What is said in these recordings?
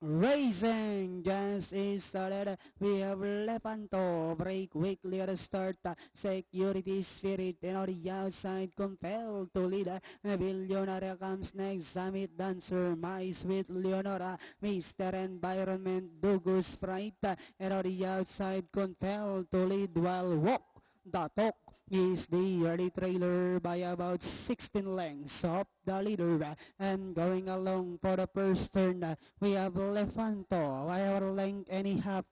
Racing gas is started. We have Lepanto break quickly at the start. Security Spirit and on the outside compelled to lead. Billionaire comes next. Summit Dancer, My Sweet Leonora, Mr. Environment, Dugus Fright, and on the outside compelled to lead while Walk the Talk is the early trailer by about 16 lengths of the leader. And going along for the first turn, we have Lefanto, our length and a half.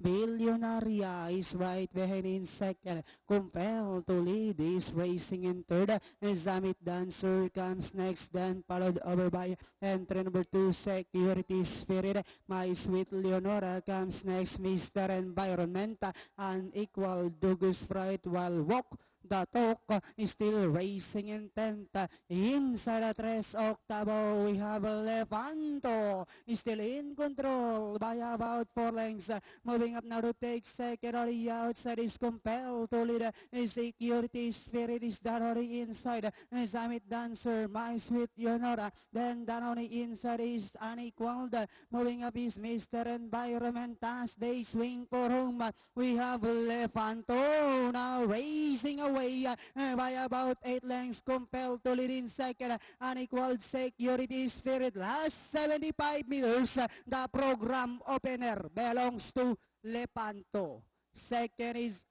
Billionaria is right behind in second. Compelled to lead is racing in third. Zamit Dancer comes next, then followed over by entry number 2, Security Spirit. My Sweet Leonora comes next, Mr. Environment. Unequal Dugus Fright while Walk the Talk is still racing in 10th. Inside the 3 octavo, we have Levanto still in control by about 4 lengths. Moving up now to take second on the outside is compelled to lead. Security Spirit is down on the inside. Summit Dancer, My Sweet Leonora. Then down on the inside is Unequaled. Moving up is Mr. Environment as they swing for home. We have Levanto now racing away by about 8 lengths, compelled to lead in second. Unequaled Security Spirit. Last 75 meters, the program opener belongs to Lepanto. Second is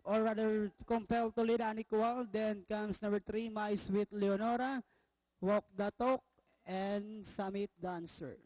or rather compelled to lead Unequal. Then comes number 3, My Sweet Leonora, Walk the Talk, and Summit Dancer.